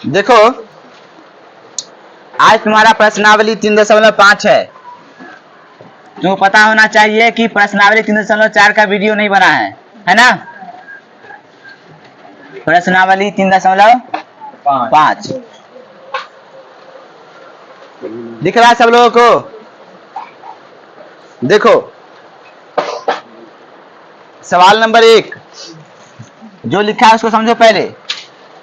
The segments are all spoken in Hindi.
देखो आज तुम्हारा प्रश्नावली 3.5 है। तुम्हें पता होना चाहिए कि प्रश्नावली 3.4 का वीडियो नहीं बना है ना। प्रश्नावली 3.5 दिख रहा है सब लोगों को। देखो सवाल नंबर 1 जो लिखा है उसको समझो। पहले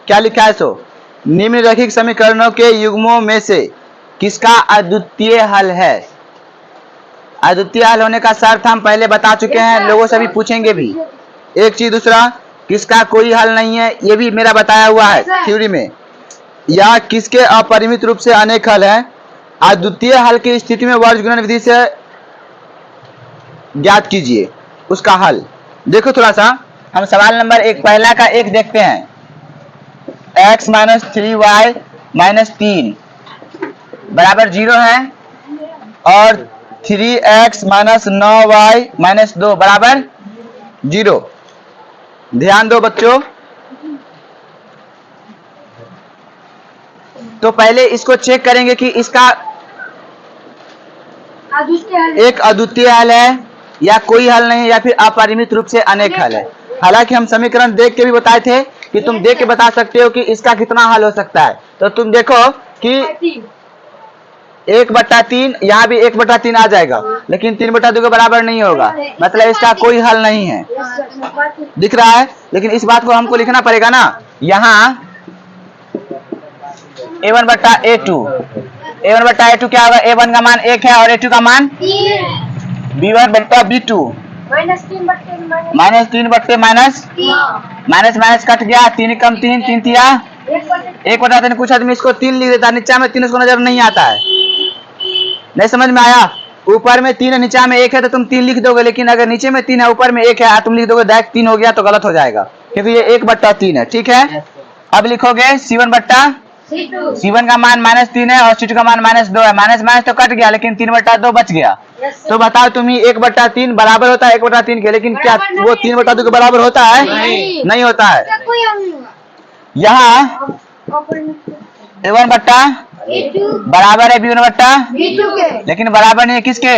क्या लिखा है सो, निम्नलिखित समीकरणों के युग्मों में से किसका अद्वितीय हल है। अद्वितीय हल होने का शर्त हम पहले बता चुके हैं, लोगों से भी पूछेंगे भी। एक चीज, दूसरा किसका कोई हल नहीं है, ये भी मेरा बताया हुआ है थ्योरी में। या किसके अपरिमित रूप से अनेक हल हैं। अद्वितीय हल की स्थिति में वर्ग गुणन विधि से ज्ञात कीजिए उसका हल। देखो थोड़ा सा हम सवाल नंबर 1 पहला का 1 देखते हैं। x माइनस 3y माइनस 3 बराबर 0 है और 3x माइनस 9y माइनस 2 बराबर 0। ध्यान दो बच्चों। तो पहले इसको चेक करेंगे कि इसका एक अद्वितीय हल है या कोई हल नहीं, या फिर अपरिमित रूप से अनेक हल है। हालांकि हम समीकरण देख के भी बताए थे कि तुम देख के बता सकते हो कि इसका कितना हल हो सकता है। तो तुम देखो कि 1/3 यहाँ भी 1/3 आ जाएगा, लेकिन 3/2 के बराबर नहीं होगा, मतलब इसका कोई हल नहीं है। दिख रहा है, लेकिन इस बात को हमको लिखना पड़ेगा ना। यहाँ a1/a2 क्या होगा। a1 का मान 1 है और a2 का मान b1/b2 -3 माइनस माइनस कट गया। 3 कम 3 3 तिया 1/3। कुछ आदमी इसको 3 लिख देता है, नीचा में 3 उसको नजर नहीं आता है। नहीं समझ में आया। ऊपर में 3 है नीचा में 1 है तो तुम 3 लिख दोगे, लेकिन अगर नीचे में 3 है ऊपर में 1 है तुम लिख दोगे डायरेक्ट 3 हो गया तो गलत हो जाएगा, क्योंकि ये 1/3 है। ठीक है, अब लिखोगे C1 का मान -3 है और C2 का मान -2 है। माइनस माइनस तो कट गया, लेकिन 3/2 बच गया। तो बताओ तुम ही 1/3 बराबर होता है 1/3 के, लेकिन क्या वो 3/2 के बराबर होता है? नहीं होता है। यहाँ A1 बराबर है B1/B2 के, लेकिन बराबर नहीं है किसके?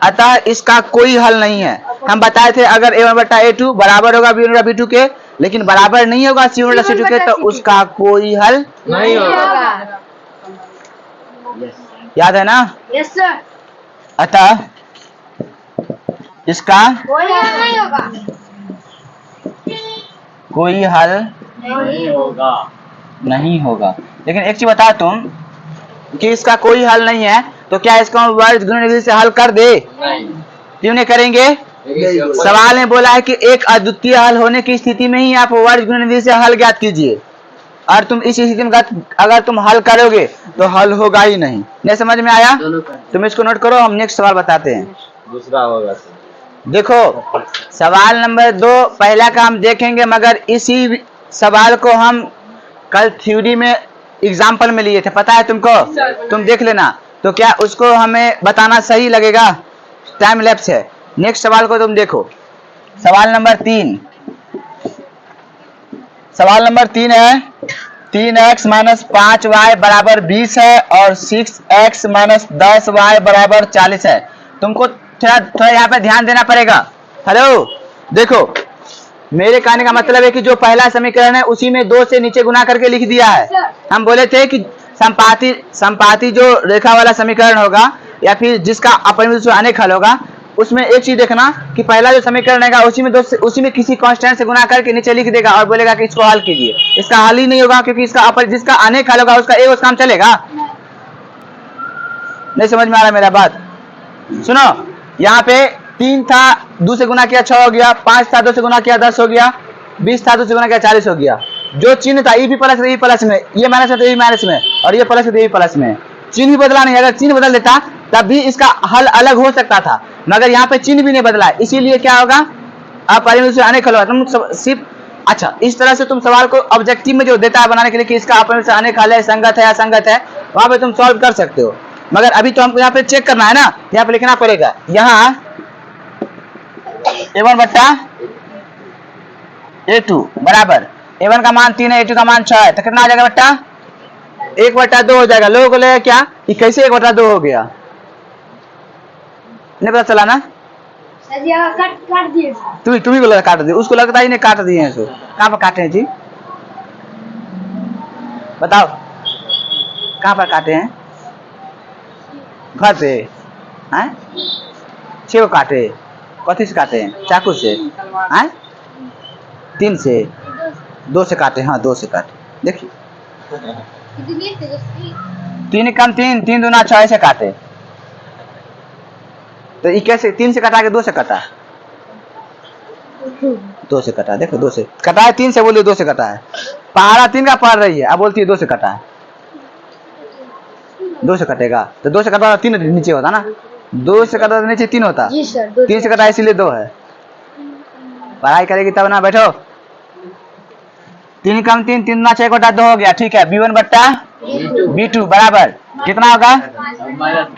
अतः इसका कोई हल नहीं है। हम बताए थे अगर A1/A2 बराबर होगा B1/B2 के, लेकिन बराबर नहीं होगा C1/C2 के, तो उसका कोई हल नहीं होगा। याद है ना? Yes sir. अतः इसका कोई हल नहीं होगा। लेकिन एक चीज बता तुम कि इसका कोई हल नहीं है, तो क्या इसका वर्ग गुणन विधि से हल कर दे? क्यों नहीं करेंगे? सवाल में बोला है कि एक अद्वितीय हल होने की स्थिति में ही आप वर्ग गुणन विधि से हल ज्ञात कीजिए, और तुम इस स्थिति में अगर तुम हल करोगे तो हल होगा ही नहीं। नहीं समझ में आया? तुम इसको नोट करो, हम नेक्स्ट सवाल बताते हैं। दूसरा होगा। देखो सवाल नंबर 2 पहला का हम देखेंगे, मगर इसी सवाल को हम कल थ्योरी में एग्जाम्पल में लिए थे, पता है तुमको? तुम देख लेना। तो क्या उसको हमें बताना सही लगेगा? टाइम लैप्स है। नेक्स्ट सवाल को तुम देखो। सवाल नंबर 3 है 3x माइनस 5y बराबर 20 है और 6x माइनस 10y बराबर 40 है। तुमको थोड़ा यहाँ पे ध्यान देना पड़ेगा। हेलो देखो, मेरे कहने का मतलब है कि जो पहला समीकरण है उसी में 2 से नीचे गुना करके लिख दिया है। हम बोले थे कि संपाती जो रेखा वाला समीकरण होगा या फिर जिसका अपरिमित से अनेक हल होगा, उसमें एक चीज देखना कि पहला जो समीकरण है उसी में किसी कांस्टेंट से गुना करके नीचे लिख देगा और बोलेगा कि इसको हल कीजिए। इसका हल ही नहीं होगा, क्योंकि जिसका अनेक हल होगा उसका एक काम चलेगा। नहीं समझ में आ रहा मेरा बात? सुनो, यहाँ पे 3 था 2 से गुना किया 6 हो गया, 5 था 2 से गुना किया 10 हो गया, 20 था 2 से गुना किया 40 हो गया। जो चिन्ह था ये भी प्लस में, ये प्लस में, ये माइनस में तो ये माइनस में, और ये प्लस में तो ये प्लस में। चिन्ह भी बदला नहीं। अगर चिन्ह बदल देता तब भी इसका हल अलग हो सकता था, मगर यहाँ पे चिन्ह भी नहीं बदला, इसीलिए क्या होगा? अपरिमित से अनेक हल होगा। तुम सिर्फ अच्छा इस तरह से तुम सवाल को ऑब्जेक्टिव में जो देता है बनाने के लिए कि इसका अपरिमित से अनेक हल है, संगत है या असंगत है, वहां पे तुम सॉल्व कर सकते हो। मगर अभी तो हमको यहाँ पे चेक करना है ना, यहाँ पे लिखना पड़ेगा। यहाँ A1/A2 बराबर A1 का मान 3 है, A2 का मान 6 है, तो कितना आ जाएगा बेटा? 1/2 हो जाएगा। लोगों को लगेगा क्या कि कैसे 1/2 हो गया, नहीं पता चला ना? काट दिए। तुम्ही को लगा काट दिए, उसको लगता ही नहीं काट दिए हैं। सो कहाँ पर काटे हैं जी, बताओ कहाँ पर काटे हैं? घर पे हैं? 6 को काटे, कथी से काटे हैं? चाकू से हैं? 3 से, 2 से काटे, हाँ 2 से काटे। देखिए 3 कम 3, 3 दूना 6 से काटे, तो ये कैसे 3 से कटा के 2 से कटा? 2 से कटा, देखो 2 से कटा है, 3 से बोलिए 2 से कटा है। पहाड़ा 3 का पढ़ रही है, अब बोलती है 2 से कटा है। 2 से कटेगा तो 2 से कटा 3 नीचे होता ना, 2 से कटा तो नीचे 3 होता, 3 से कटा इसीलिए 2 है। पढ़ाई करेगी तब ना, बैठो। 3 कम 3, 3 दूना 6 बटा 2 हो गया, ठीक है। B1 बट्टा B2 बराबर कितना होगा?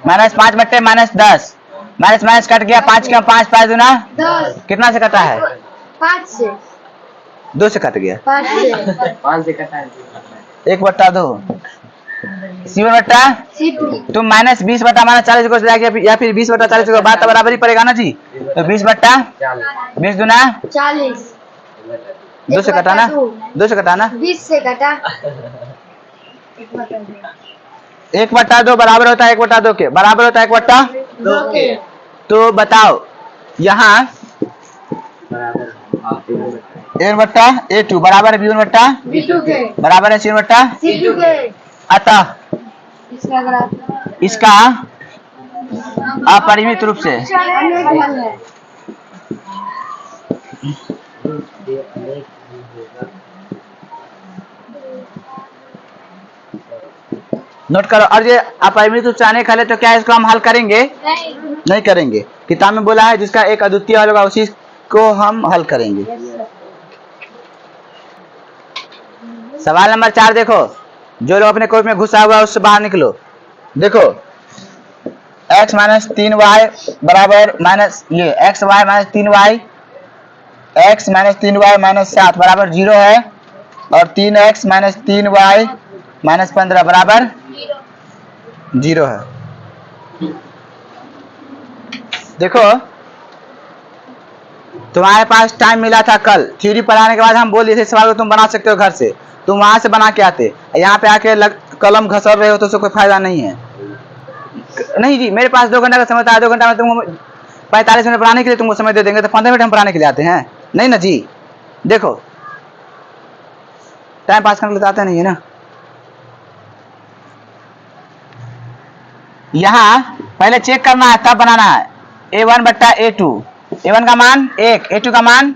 -5/-10, माइनस माइनस कट गया, 5 कम 5, 5 दूना 10। कितना से कटा है? 5 से, 2 से कट गया, 5 से, 5 से कटा है। 1/2। C1 बट्टा तुम -20 बटा -40 को या फिर 20/40 को, बात तो बराबर ही पड़ेगा ना जी। तो 20/20 दूना 40। 2 से कटा ना, 2 से कटा ना, 20 से कटा 1/2 बराबर होता है 1/2 के, बराबर होता है 1/2 के। तो बताओ यहाँ A1/A2 बराबर है B1/B2 के बराबर है C1/C2 के। अतः इसका अपरिमित रूप से नोट करो। और ये अपरिमित रूप से आने का है तो क्या इसको हम हल करेंगे? नहीं करेंगे। किताब में बोला है जिसका एक अद्वितीय हल होगा उसी को हम हल करेंगे। सवाल नंबर 4 देखो, जो लोग अपने कोर्ट में घुसा हुआ है उससे बाहर निकलो। देखो x - 3y बराबर माइनस ये x y - 3y, x - 3y - 7 बराबर 0 है, और 3x - 3y - 15 बराबर 0 है। देखो तुम्हारे पास टाइम मिला था कल, थ्योरी पढ़ाने के बाद हम बोल दिए थे सवाल को तुम बना सकते हो घर से, तुम वहां से बना के आते, यहाँ पे आके कलम घसर रहे हो तो उससे कोई फायदा नहीं है। नहीं जी, मेरे पास 2 घंटा का समय था, 2 घंटा में तुमको 45 मिनट पढ़ाने के लिए तुमको समय दे देंगे, तो 15 मिनट हम पढ़ाने के लिए आते हैं? नहीं ना जी। देखो टाइम पास करने के लिए आते नहीं है ना। यहाँ पहले चेक करना है तब बनाना है। A1/A2, A1 का मान 1, A2 का मान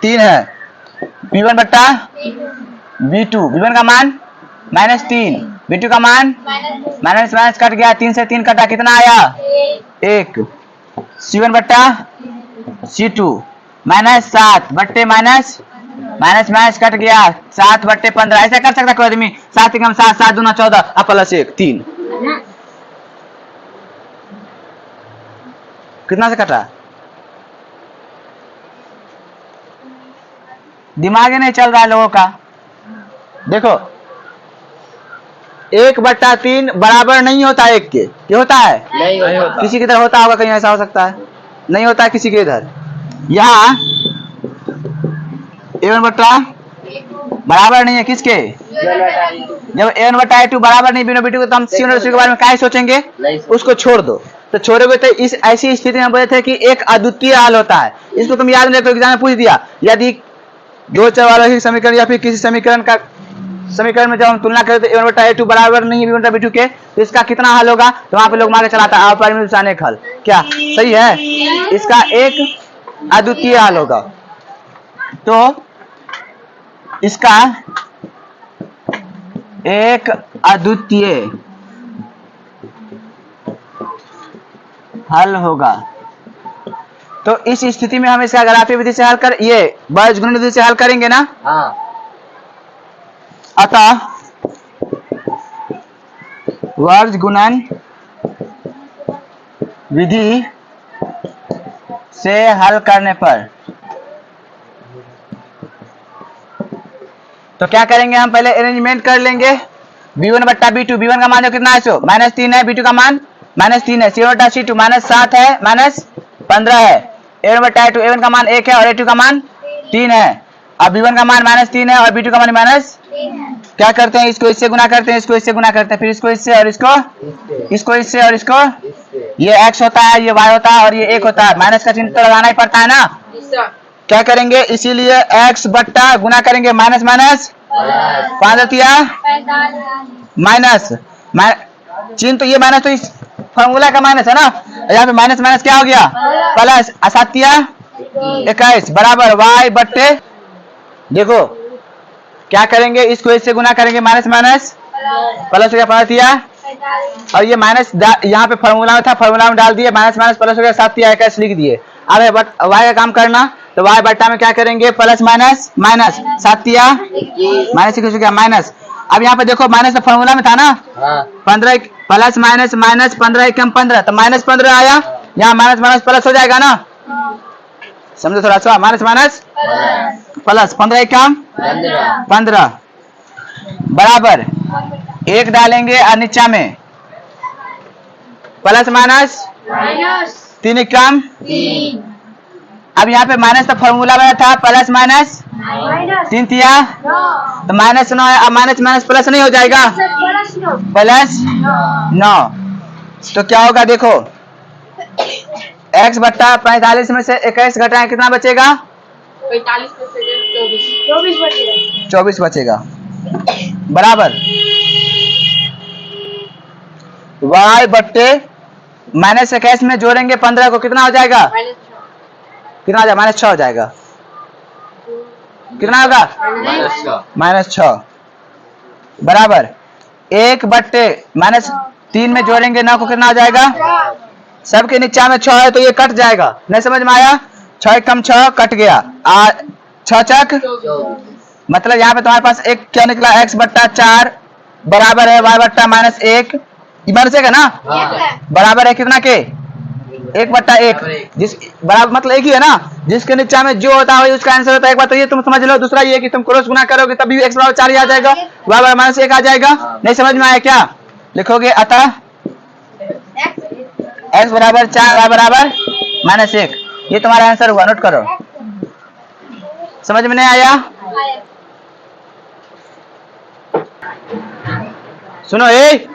3 है। B1/B2, B1 का मान -3, B2 का मान माइनस माइनस कट गया, 3 से 3 कटा, कितना आया? 1। C1/C2 -7 बट्टे माइनस माइनस कट गया, 7/15। ऐसा कर सकता कोई आदमी? 7 कम 7, 7 दूना 14 और प्लस 1 3, कितना से कटा? दिमाग ही नहीं चल रहा है लोगों का। देखो 1/3 बराबर नहीं होता 1 के, ये होता है? नहीं होता। किसी की इधर होता होगा, कहीं ऐसा हो सकता है, नहीं होता है किसी के इधर। यहाँ A1 बराबर नहीं है किसके? जब A1/A2 बराबर नहीं B1/B2 को, तो हम C1/C के बारे में क्या सोचेंगे? उसको छोड़ दो। तो छोड़ोगे तो इस ऐसी स्थिति में बोले थे कि एक अद्वितीय हल होता है। इसको तुम याद नहीं रखो, एग्जाम में पूछ दिया, यदि 2 चर वाला समीकरण या फिर किसी समीकरण में जब हम तुलना करें तो A1/A2 बराबर नहीं है B1/B2 के, तो इसका कितना हल होगा? तो वहां पे लोग मांगे चलाता है अपरिमित रूप से आने का हल। क्या सही है? इसका एक अद्वितीय हल होगा। तो इसका एक अद्वितीय हल होगा। तो इस स्थिति में हम इसका ग्राफीय विधि से हल कर, ये बीजगणित विधि से हल करेंगे ना। हाँ। अतः वर्ग गुणन विधि से हल करने पर तो क्या करेंगे हम पहले अरेंजमेंट कर लेंगे b1 बट्टा b2। b1 का मान जो कितना है सो -3 है, b2 का मान -3 है, c1 बट्टा c2 -7 है -15 है, a1 बट्टा a2 a1 का मान 1 है और a2 का मान 3 है। अब b1 का मान -3 है और b2 का मान माइनस क्या करते हैं, इसको इससे गुना करते हैं, इसको इससे गुना करते हैं, फिर इसको इससे और इसको इससे और इसको, ये x होता है, ये y होता है और ये 1 होता है। माइनस का चिन्ह तो लगाना ही पड़ता है ना। क्या करेंगे, इसीलिए x बट्टा गुना करेंगे माइनस माइनस 5 दिया माइनस चिन्ह, तो ये माइनस तो इस फॉर्मूला का माइनस है ना, यहाँ पे माइनस माइनस क्या हो गया प्लस, असातिया 21 बराबर y बट्टे, देखो क्या करेंगे, इसको इससे गुना करेंगे माइनस माइनस प्लस हो गया 5 दिया, और ये माइनस यहाँ पे फॉर्मूला में था, फॉर्मूला में डाल दिए, माइनस माइनस प्लस हो गया 7 दिया 21 लिख दिए। अब y का काम करना, तो y बट्टा में क्या करेंगे प्लस माइनस माइनस 7 दिया माइनस हो गया माइनस। अब यहाँ पे देखो माइनस तो फॉर्मूला में था ना, 15 प्लस माइनस माइनस 15 एकम 15, तो माइनस 15 आया, यहाँ माइनस माइनस प्लस हो जाएगा ना, समझो थोड़ा सा, माइनस माइनस प्लस 15 एकम 15 बराबर 1 डालेंगे और नीचा में प्लस माइनस 3 एकम 3 अब यहाँ पे माइनस तो फॉर्मूला में था, प्लस माइनस 3 दिया तो माइनस 9 है, अब माइनस माइनस प्लस नहीं हो जाएगा, प्लस 9, तो क्या होगा देखो x बट्टा 45 में से 21 घटाएं कितना बचेगा, 24 बचेगा बराबर y बट्टे माइनस 21 में जोड़ेंगे 15 को कितना हो जाएगा, कितना हो जाएगा -6 हो जाएगा, कितना होगा -6 बराबर 1 बट्टे -3 में जोड़ेंगे 9 को कितना हो जाएगा, सबके नीचा में 6 है तो ये कट जाएगा, नहीं समझ में आया, 6 कम 6 कट गया, 6 चक मतलब यहाँ पे तुम्हारे पास एक क्या निकला, x बट्टा 4 बराबर है y बट्टा -1 माइनस है ना, बराबर है कितना के 1 बट्टा 1, जिस बराबर मतलब एक ही है ना, जिसके नीचा में जो होता है उसका आंसर होता है। एक बात तो ये तुम समझ लो, दूसरा ये कि तुम क्रॉस गुना करोगे तभी x बराबर 4 ही आ जाएगा, y बराबर -1 आ जाएगा, नहीं समझ में आया क्या, लिखोगे अतः x बराबर 4 y बराबर -1, ये तुम्हारा आंसर हुआ, नोट करो। समझ में नहीं आया, सुनो ए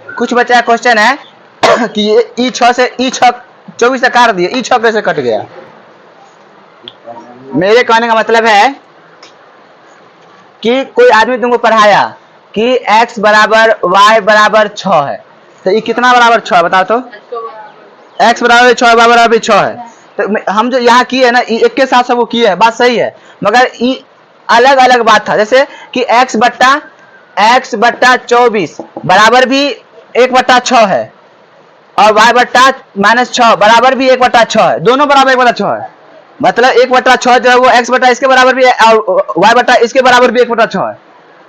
कुछ बचा क्वेश्चन है कि ये e6 से e6 24 से काट दिए, e6 कैसे कट गया, मेरे कहने का मतलब है कि कोई आदमी तुमको पढ़ाया कि x बराबर y बराबर 6 है, तो ये कितना बराबर 6 है बताओ तो, x बराबर 6 y बराबर 6 है, तो हम जो यहाँ किए ना एक के साथ सब वो किए हैं, बात सही है, मगर ये अलग अलग बात था, जैसे कि x बट्टा 24 बराबर भी 1 बट्टा 6 है और y बट्टा -6 बराबर भी 1 बट्टा 6 है, दोनों बराबर 1 बट्टा 6 है, मतलब 1 बट्टा 6 जो है वो x बट्टा इसके बराबर भी है और y बट्टा इसके बराबर भी 1 बट्टा 6 है,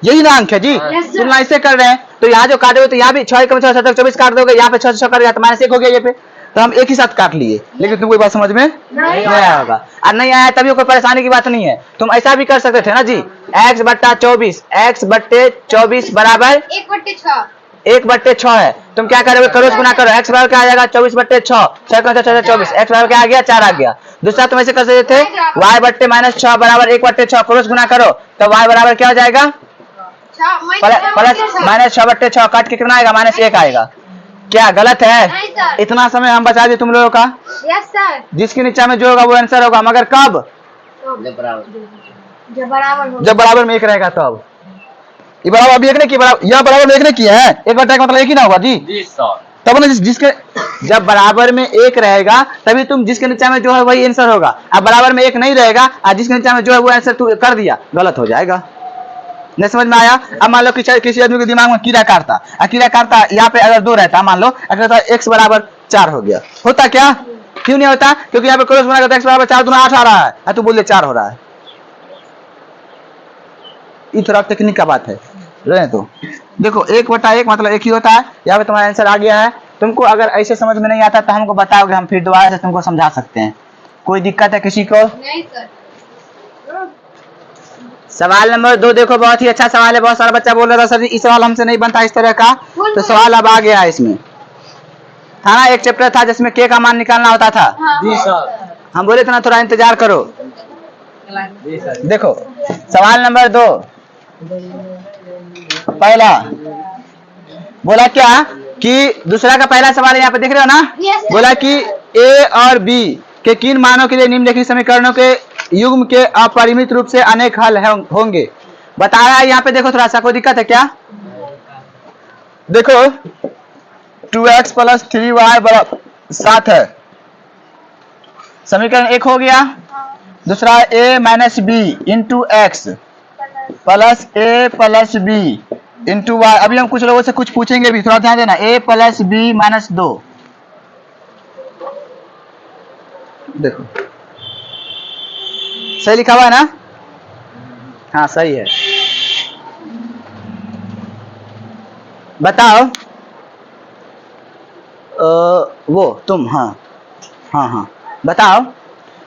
यही ना अंक है जी। तुलना इससे कर रहे हैं, तो यहाँ जो काटोगे तो यहाँ भी 6 कम 6 24 काट दोगे, यहाँ पे 6 6 कर दिया तो -1 हो गया, ये पे तो हम एक ही साथ काट लिए, लेकिन तुमको बात समझ में नहीं आया होगा, और नहीं आया तभी कोई परेशानी की बात नहीं है, तुम ऐसा भी कर सकते थे ना जी, x बट्टा 24 x बट्टे 24 बराबर 1 बट्टे 6 है, तुम क्या करोगे क्रॉस गुना करो, x बराबर क्या आ जाएगा 24 बट्टे 6 6 24, x बराबर क्या आ गया 4 आ गया। दूसरा तुम ऐसे कर सकते थे y बट्टे -6 बराबर 1 बट्टे 6 क्रॉस गुना करो तो y बराबर क्या हो जाएगा प्लस -6 बट्टे 6 काट के कितना आएगा -1 आएगा, क्या गलत है, इतना समय हम बचा दिए तुम लोगों का, जिसके नीचा में जो होगा वो आंसर होगा, मगर कब, जब बराबर में 1 रहेगा तब, ये बराबर अभी 1 ने की, यह बराबर में 1 ने किया है, 1 बट्टा मतलब 1 ही ना होगा जी, तब ना जिसके जब बराबर में 1 रहेगा तभी तुम जिसके नीचा में जो है वही आंसर होगा, अब बराबर में 1 नहीं रहेगा और जिसके नीचा में जो है वो आंसर तू कर दिया, गलत हो जाएगा, नहीं समझ में आया। अब मान लो किसी आदमी के दिमाग में कीड़ा काटता यहाँ पे अगर 2 रहता, मान लो अगर x बराबर 4 हो गया, होता क्या, क्यों नहीं होता, क्योंकि यहाँ पे क्रॉस गुना करते x बराबर 4 दूना 8 आ रहा है, तू बोल 4 हो रहा है, ये थोड़ा टेक्निक का बात है, रहे तो देखो 1 बटा 1 मतलब 1 ही होता है, यहाँ पे तुम्हारा आंसर आ गया है। तुमको अगर ऐसे समझ में नहीं आता तो हमको बताओगे, हम फिर दोबारा से तुमको समझा सकते हैं, कोई दिक्कत है किसी को, सवाल नंबर 2 देखो, बहुत ही अच्छा सवाल है। बहुत सारा बच्चा बोल रहा था सर जी इस सवाल हमसे नहीं बनता इस तरह का, तो सवाल अब आ गया है इसमें। था ना एक चैप्टर था जिसमें के का मान निकालना होता था। जी सर। हम बोले थे ना थोड़ा इंतजार करो। जी सर। देखो सवाल नंबर 2, पहला बोला क्या कि दूसरा का पहला सवाल यहाँ पे देख रहे हो ना, Yes, sir. बोला कि ए और बी के किन मानों के लिए निम्नलिखित समीकरणों के युग्म के अपरिमित रूप से अनेक हल होंगे। बता रहा है यहाँ पे, देखो थोड़ा सा कोई दिक्कत है क्या? देखो 2x प्लस 3y बराबर 7 है, समीकरण एक हो गया। दूसरा a minus B into X plus A plus B into Y. अभी हम कुछ लोगों से कुछ पूछेंगे भी, थोड़ा ध्यान देना। a प्लस बी माइनस 2, देखो सही लिखा हुआ है ना? हाँ सही है। बताओ वो तुम, हाँ हाँ हाँ बताओ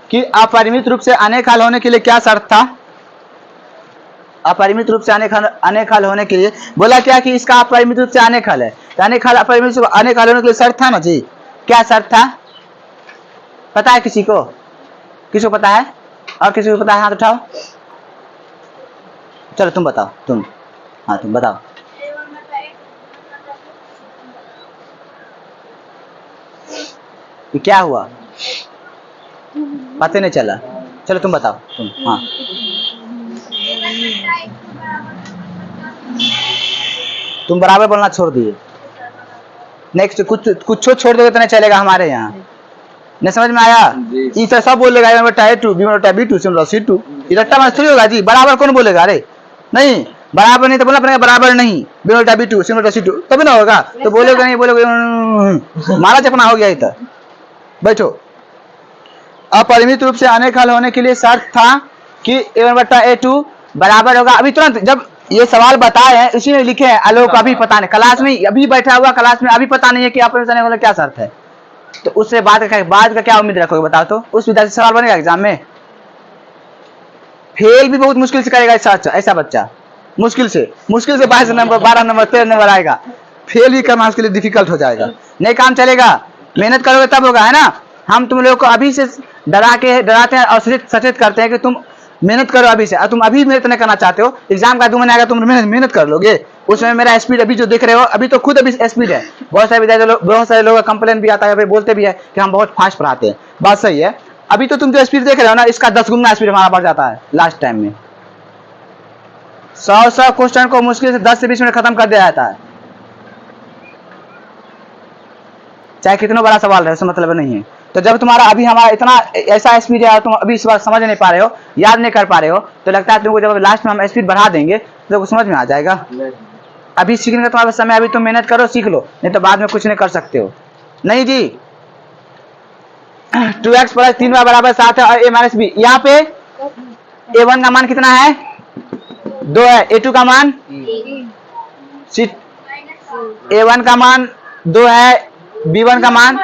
कि अपरिमित रूप से अनेक हल होने के लिए क्या शर्त था? अपरिमित रूप से अनेक हल होने के लिए बोला क्या कि इसका अपरिमित रूप से अनेक हल है, तो अनेक हल अपरिमित रूप से अनेक हल होने के लिए शर्त था ना जी। क्या शर्त था पता है किसी को? किसी को पता है? और किसी को पता है? हाथ उठाओ। चलो तुम बताओ, तुम, हाँ तुम बताओ। ये क्या हुआ पता नहीं चला। चलो तुम बताओ, तुम, हाँ तुम बराबर बोलना छोड़ दिए। नेक्स्ट कुछ छोड़ दोगे तो नहीं चलेगा हमारे यहाँ। नहीं समझ में आया? इसे सब बोलेगा ए बटा a2 b बटा b2 c बटा c2। इरट्टा मास थोड़ी होगा जी, बराबर कौन बोलेगा? अरे नहीं, बराबर नहीं तो बोलना पड़ेगा बराबर नहीं, b बटा b2 c बटा c2 तभी ना होगा। तो बोलोगे नहीं, बोलोगे मारा चपना हो गया इधर। बैठो। अपरिमित रूप से अनेक हल होने के लिए शर्त था कि a1 बटा a2 बराबर होगा। अभी तुरंत जब ये सवाल बताए हैं इसी में लिखे हैं, आलोक अभी पता नहीं, क्लास में अभी बैठा हुआ, क्लास में अभी पता नहीं है कि अपरिमित अनेक होने क्या शर्त है, तो उससे बाद का क्या उम्मीद रखोगे बताओ? तो उस विद्यार्थी से सवाल बनेगा एग्जाम में? फेल भी बहुत मुश्किल से करेगा ऐसा बच्चा, मुश्किल से 22 नंबर 12 नंबर 13 नंबर आएगा। फेल भी करना उसके लिए डिफिकल्ट हो जाएगा, नहीं काम चलेगा। मेहनत करोगे तब होगा, है ना? हम तुम लोगों को अभी से डराते हैं और सचेत करते हैं कि तुम मेहनत करो अभी से, और तुम अभी मेहनत नहीं करना चाहते हो, एग्जाम का 2 महीने आएगा तुम मेहनत कर लोगे। उसमें मेरा स्पीड अभी जो देख रहे हो, अभी तो खुद अभी स्पीड है। बहुत सारे लोग का कंप्लेन भी आता है, बोलते भी है कि हम बहुत फास्ट पढ़ाते हैं। बात सही है। अभी तो तुम जो स्पीड देख रहे हो ना, इसका 10 गुना स्पीड हमारा बढ़ जाता है लास्ट टाइम में। 100 क्वेश्चन को मुश्किल से 10 से 20 मिनट खत्म कर दिया जाता है, चाहे कितना बड़ा सवाल रहे, उससे मतलब नहीं है। तो जब तुम्हारा अभी हमारा इतना ऐसा स्पीड है और तुम अभी इस बार समझ नहीं पा रहे हो, याद नहीं कर पा रहे हो, तो लगता है तुमको जब लास्ट में हम स्पीड बढ़ा देंगे तो समझ में आ जाएगा। अभी सीखने का तुम्हारा समय, अभी तुम मेहनत करो, सीख लो, नहीं तो बाद में कुछ नहीं कर सकते हो। नहीं जी 2x प्लस 3y बराबर 7 है और a माइनस बी। यहाँ पे a1 का मान कितना है? 2 है। a2 का मान a1 का मान 2 है, b1 का मान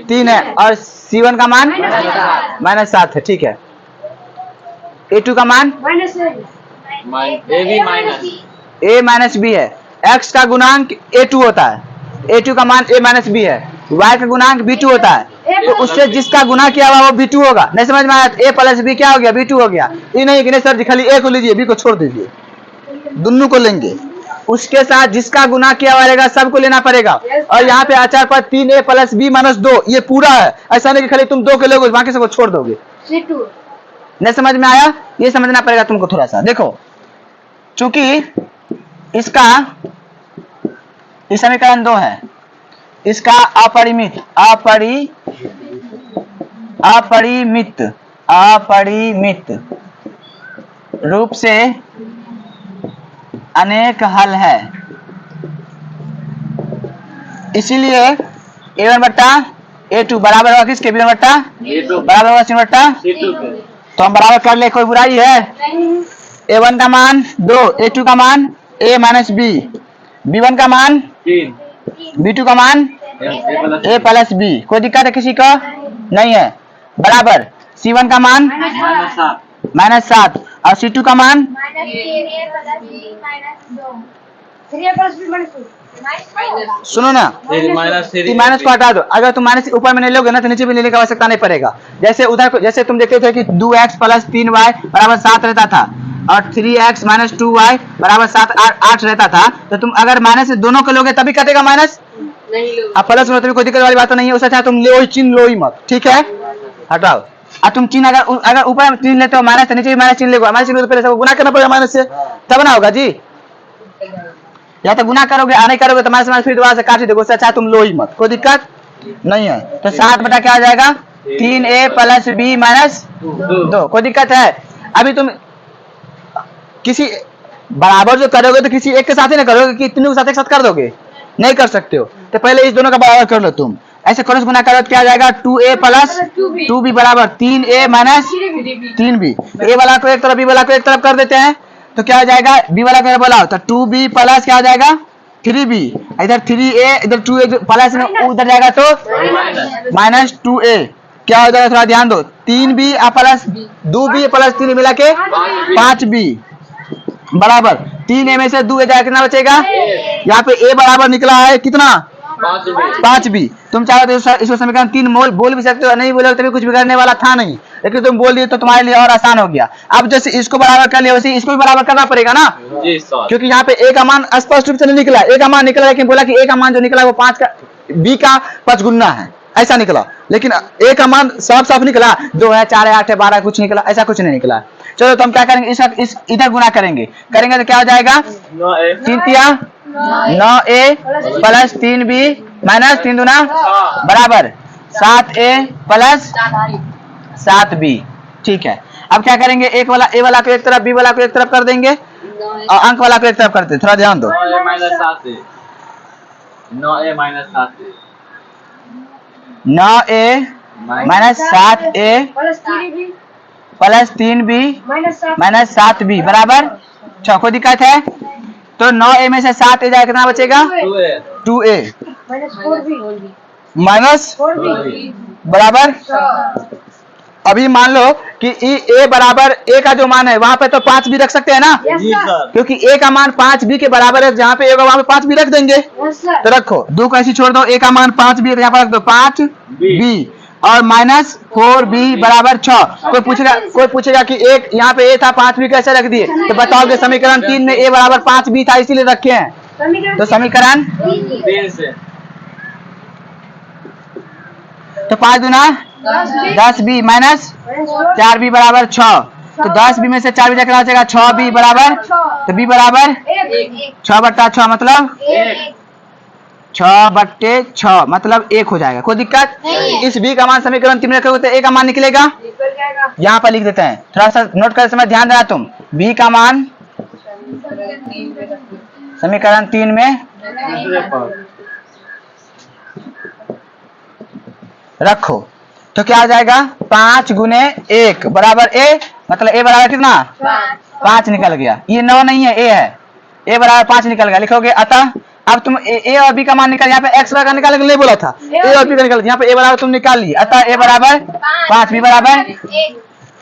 3 है और c1 का मान -7 है। ठीक है। a2 का मान a माइनस बी है। x का गुणांक a2 होता है, a2 का मान a माइनस बी है। y का गुणांक b2 होता है, तो उससे जिसका गुना किया हुआ वो b2 होगा। नहीं समझ में आया? a प्लस b क्या हो गया? b2 हो गया। ये नहीं कि नहीं सर जी खाली a को लीजिए, b को छोड़ दीजिए, दोनों को लेंगे। उसके साथ जिसका गुना किया हुआ रहेगा सबको लेना पड़ेगा। और यहाँ पे आचार पर 3a प्लस b माइनस 2 ये पूरा है, ऐसा नहीं कि खाली तुम 2 के लोगे बाकी सबको छोड़ दोगे। नहीं समझ में आया? ये समझना पड़ेगा तुमको थोड़ा सा। देखो चूंकि इसका इस समीकरण 2 है, इसका अपरिमित रूप से अनेक हल है, इसीलिए a1 बट्टा a2 बराबर होगा किसके? b1 बट्टा बराबर होगा c बट्टा। तो हम बराबर कर ले, कोई बुराई है? a1 का मान 2, a2 का मान a माइनस बी, b1 का मान 3, b2 का मान a प्लस बी। कोई दिक्कत है किसी को? नहीं है। बराबर c1 का मान -7 और C2 का मान सुनो ना, माइनस को हटा दो। अगर तुम माइनस ऊपर में नहीं लोगे ना तो नीचे भी लेने की आवश्यकता नहीं पड़ेगा। जैसे उधर जैसे तुम देखते थे कि 2x प्लस 3y बराबर 7 रहता था और 3x माइनस 2y बराबर 8 रहता था, तो तुम अगर माइनस दोनों को लोगे तभी कटेगा माइनस, नहीं लो। अब प्लस में तभी कोई दिक्कत वाली बात तो नहीं है। उससे अच्छा तुम लो ही, चिन्ह लो ही मत, ठीक है, हटाओ। अब तुम चिन्ह अगर ऊपर में चिन्ह लेते हो माइनस तो नीचे भी माइनस चिन्ह लेगा। माइनस चिन्ह तो पहले सबको गुना करना पड़ेगा माइनस से, तब ना होगा जी। या तो गुना करोगे नहीं करोगे तो माइनस फिर दोबारा से काट ही दोगे। उससे अच्छा तुम लो ही मत, कोई दिक्कत नहीं है। तो 7 बटा क्या आ जाएगा 3a प्लस b माइनस 2। कोई दिक्कत है? अभी तुम किसी बराबर जो करोगे तो किसी एक के साथ ही ना करोगे कि तीनों के साथ एक साथ कर दोगे, नहीं कर सकते हो। तो पहले इस दोनों का बराबर कर लो तुम। ऐसे क्रॉस गुना करो तो क्या आ जाएगा 2a प्लस 2b बराबर 3a माइनस 3b। ए वाला को एक तरफ बी वाला को एक तरफ कर देते हैं तो क्या हो जाएगा, बी वाला को बोला तो 2b प्लस क्या हो जाएगा 3b। इधर 3a इधर 2a प्लस में उधर जाएगा तो माइनस 2a। क्या हो जाएगा थोड़ा ध्यान दो, 3b प्लस 2b प्लस 3 मिला के 5b बराबर 3a में से 2a जाएगा कितना बचेगा। यहाँ पे a बराबर निकला है कितना 5b। तुम चाहो तो इसको समीकरण 3 बोल भी सकते हो, नहीं बोलोगे तो भी कुछ बिगड़ने वाला था नहीं, लेकिन तुम बोल दिए तो तुम्हारे लिए और आसान हो गया। अब जैसे इसको बराबर कर लिया वैसे इसको भी बराबर करना पड़ेगा ना, क्योंकि यहाँ पे a का मान स्पष्ट रूप से नहीं निकला। a का मान निकला लेकिन बोला कि a का मान जो निकला वो 5 का b का 5 गुना है, ऐसा निकला। लेकिन a का मान साफ साफ निकला 2 है 4 है 8 है 12 कुछ निकला, ऐसा कुछ नहीं निकला। चलो तो हम क्या करेंगे, इस इधर गुना करेंगे तो क्या हो जाएगा 9a प्लस 3b माइनस 3 दूना बराबर 7a प्लस 7b। ठीक है, अब क्या करेंगे, एक वाला a वाला को एक तरफ b वाला को एक तरफ कर देंगे और अंक वाला को एक तरफ करते हैं। थोड़ा ध्यान दो, 9a minus 7a 9a minus 7a plus 3b minus 7b बराबर 6। कोई दिक्कत है? तो 9a में से 7a जाए कितना बचेगा 2a माइनस बराबर। अभी मान लो कि a बराबर a का जो मान है वहां पे तो 5 भी रख सकते हैं ना, क्योंकि a का मान 5b के बराबर है। जहाँ पे a होगा वहां पे 5 भी रख देंगे। तो रखो 2 को ऐसे छोड़ दो, a का मान 5b है तो यहाँ पर रख दो 5b और माइनस 4b बराबर 6। कोई पूछेगा कि एक यहाँ पे a था 5b कैसे रख दिए, तो बताओ कि समीकरण 3 में a बराबर 5b था इसीलिए रखे हैं। तो समीकरण 3 से तो 5 दूना 10b माइनस 4b बराबर 6। तो 10b में से 4b जाकर बचेगा 6b बराबर, तो b बराबर 6 बट्टा 6 मतलब 6 बट्टे 6 मतलब 1 हो जाएगा। कोई दिक्कत? इस b का मान समीकरण 3 में रखोगे तो a का मान निकलेगा। यहाँ पर लिख देते हैं, थोड़ा सा नोट करते समय ध्यान देना तुम। b का मान समीकरण 3 में रखो तो क्या आ जाएगा 5 गुने 1 बराबर a, मतलब a बराबर कितना 5 निकल गया। ये 9 नहीं है, a है, a बराबर 5 निकल गया। लिखोगे अतः अब तुम a और b का मान निकाल, यहाँ पे x का निकाल नहीं बोला था, a और b का निकाल, यहाँ पे a बराबर तुम निकाल ली। अतः a बराबर 5 b बराबर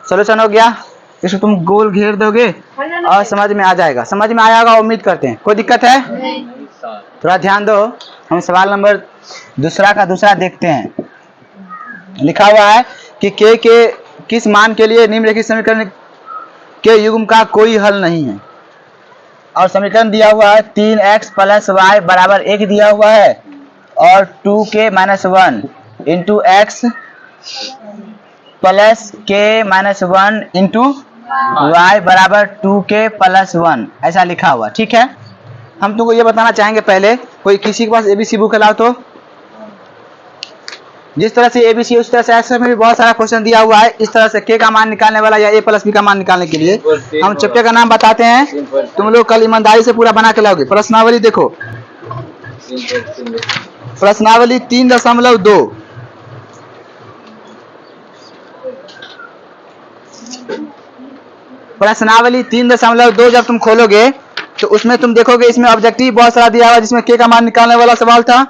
सोल्यूशन हो गया। इसको तुम गोल घेर दोगे और समझ में आ जाएगा, समझ में आया होगा उम्मीद करते हैं। कोई दिक्कत है? थोड़ा ध्यान दो, हम सवाल नंबर दूसरा का दूसरा देखते हैं। लिखा हुआ है कि k के किस मान के लिए निम्नलिखित समीकरण के युग्म का कोई हल नहीं है। और समीकरण दिया हुआ है 3x प्लस y बराबर 1 दिया हुआ है और 2k minus 1 into X plus k minus 1 into Y बराबर 2k प्लस 1 ऐसा लिखा हुआ। ठीक है, हम तुमको ये बताना चाहेंगे पहले, कोई किसी के पास एबीसी बुक लाओ तो। जिस तरह से एबीसी उस तरह से एक्स में भी बहुत सारा क्वेश्चन दिया हुआ है। इस तरह से के का मान निकालने वाला या ए प्लस बी का मान निकालने के लिए हम चैप्टर का नाम बताते हैं, तुम लोग कल ईमानदारी से पूरा बना के लाओगे। प्रश्नावली देखो, प्रश्नावली 3.2 प्रश्नावली 3.2 जब तुम खोलोगे तो उसमें तुम देखोगे इसमें ऑब्जेक्टिव बहुत सारा दिया हुआ है जिसमें के का मान निकालने वाला सवाल था।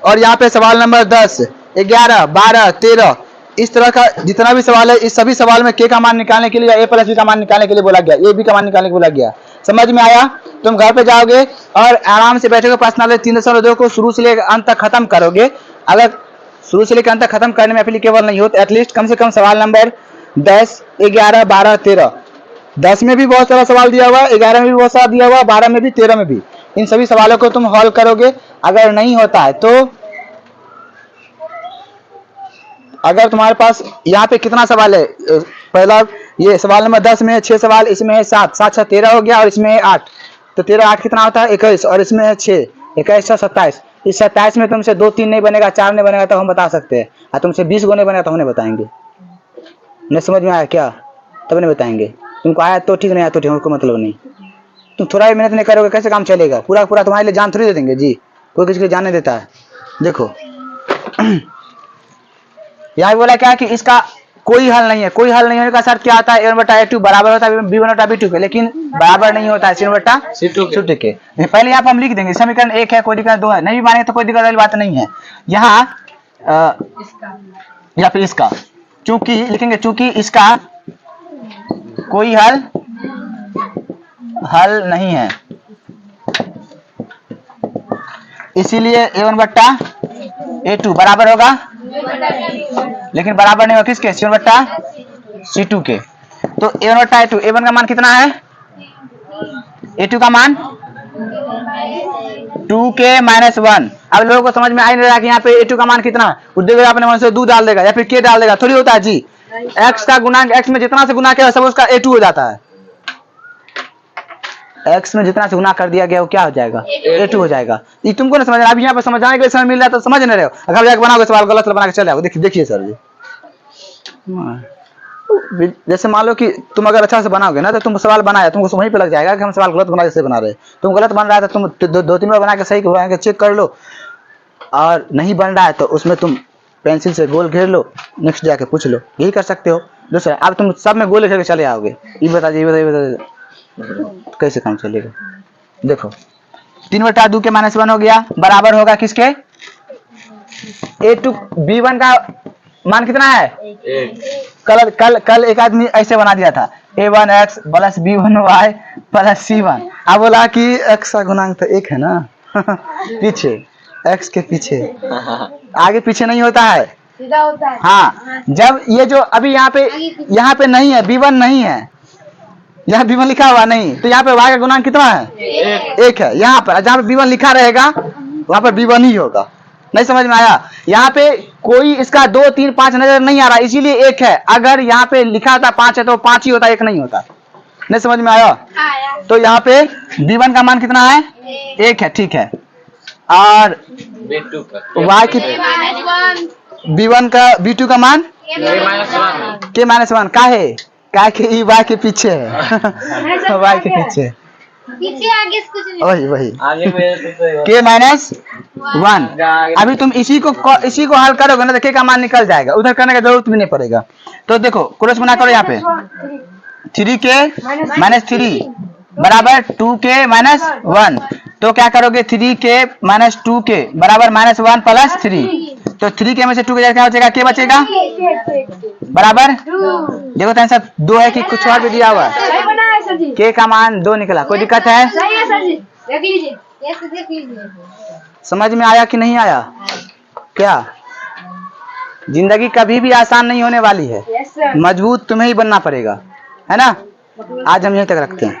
और यहाँ पे सवाल नंबर 10, 11, 12, 13 इस तरह का जितना भी सवाल है, इस सभी सवाल में के का मान निकालने के लिए या ए प्लस बी का मान निकालने के लिए बोला गया, ए बी का मान निकालने के लिए बोला गया। समझ में आया? तुम घर पे जाओगे और आराम से बैठोगे, प्रश्नावली 3.2 को शुरू से लेकर अंत तक खत्म करोगे। अगर शुरू से लेकर अंत तक खत्म करने में एप्लीकेबल नहीं हो तो एटलीस्ट कम से कम सवाल नंबर 10, 11, 12, 13, 10 में भी बहुत सारा सवाल दिया हुआ है, 11 में भी बहुत सारा दिया हुआ है, 12 में भी, 13 में भी। इन सभी सवालों को तुम हल करोगे। अगर नहीं होता है तो अगर तुम्हारे पास यहाँ पे कितना सवाल है, पहला ये सवाल नंबर 10 में 6 सवाल, इसमें है 7, 7 6 13 हो गया, और इसमें है 8, तो 13 8 कितना होता है 21, और इसमें है 6, 21 6 27। इस 27 में तुमसे 2 3 नहीं बनेगा, 4 नहीं बनेगा तो हम बता सकते हैं, और तुमसे 20 गो नहीं बनेगा तो हम नहीं बताएंगे। नहीं समझ में आया क्या? तब नहीं बताएंगे। तुमको आया तो ठीक, नहीं आया तो ठीक, हमको मतलब नहीं। तुम थोड़ा भी मेहनत नहीं करोगे कैसे काम चलेगा? पूरा पूरा तुम्हारे लिए जान थोड़ी दे देंगे जी, कोई किसी को जान नहीं देता है। देखो यहाँ बोला क्या कि इसका कोई हल नहीं है, कोई हल नहीं होने का सर क्या आता है, a/a2 बराबर होता है b1/b2 के, लेकिन बराबर नहीं होता है c/c2 के। पहले यहाँ पर हम लिख देंगे समीकरण 1 है, कोई दिक्कत 2 है, नहीं भी मानेंगे तो कोई दिक्कत वाली बात नहीं है। यहाँ या फिर इसका चूंकि लिखेंगे, चूंकि इसका कोई हल नहीं है, इसीलिए a1/a2 बराबर होगा, लेकिन बराबर नहीं होगा किसके, c1/c2 के। तो a1/a2, a1 का मान कितना है, a2 का मान 2k - 1। अब लोगों को समझ में आ ही नहीं रहा कि यहाँ पे a2 का मान कितना है। उद्देश्य अपने मन से 2 डाल देगा या फिर k डाल देगा, थोड़ी होता है जी। x का गुणांक, x में जितना से गुना किया सब उसका a2 हो जाता है। x में जितना से गुना कर दिया गया वो क्या हो जाएगा, a2 हो जाएगा। ये तुमको नहीं समझ रहा, अभी यहाँ पे समझाने के लिए समय मिल रहा है तो समझ नहीं रहे हो। अगर जाके बनाओगे सवाल गलत बना के चले आओ। देखिए सर जी, जैसे मान लो कि तुम अगर अच्छा से बनाओगे ना तो तुम सवाल बनाया, तुमको वहीं पे लग जाएगा कि हम सवाल गलत बना बना रहे। तुम गलत बन रहा है तो तुम 2-3 बार बना के सही बना के चेक कर लो, और नहीं बन रहा है तो उसमें तुम पेंसिल से गोल घेर लो, नेक्स्ट जाके पूछ लो, यही कर सकते हो। दूसरा अब तुम सब में गोल घेर के चले आओगे, ये बता कैसे काम चलेगा। देखो 3/2 के -1 हो गया, बराबर होगा किसके, a2 b1 का मान कितना है, कल एक आदमी ऐसे बना दिया था, a1x + b1y + c1। अब बोला कि x का गुणांक तो 1 है ना पीछे, x के पीछे, आगे पीछे नहीं होता है, सीधा होता है। हाँ, जब ये जो अभी यहाँ पे नहीं है, b1 नहीं है, यहाँ b1 लिखा हुआ नहीं, तो यहाँ पे y का गुणांक कितना है, 1 है। यहाँ पर जहाँ पे b1 लिखा रहेगा वहां पर b1 ही होगा। नहीं समझ में आया? यहाँ पे कोई इसका 2 3 5 नजर नहीं आ रहा, इसीलिए 1 है। अगर यहाँ पे लिखा था 5 है तो 5 ही होता, 1 नहीं होता। नहीं समझ में आया? तो यहाँ पे b1 का मान कितना है, 1 है, ठीक है। और y की b1 का b2 का मान k - 1 का है, क्या कि y के पीछे है y के पीछे, पीछे आगे कुछ नहीं, वही आगे k - 1। अभी तुम इसी को हल करोगे ना तो k का मान निकल जाएगा, उधर करने का जरूरत भी नहीं पड़ेगा। तो देखो क्रॉस गुना करो, यहाँ पे 3k - 3 बराबर 2k - 1। तो क्या करोगे, 3k - 2k बराबर -1 + 3। तो 3k में से 2 के क्या बचेगा, k बचेगा बराबर। देखो तो आंसर 2 है कि कुछ और भी दिया हुआ है, सही बना है सर जी, k का मान 2 निकला। कोई दिक्कत है? सही है सर जी, देख लीजिए, ये से देख लीजिए। समझ में आया कि नहीं आया? क्या जिंदगी कभी भी आसान नहीं होने वाली है, यस सर। मजबूत तुम्हें ही बनना पड़ेगा, है ना। आज हम यहीं तक रखते हैं।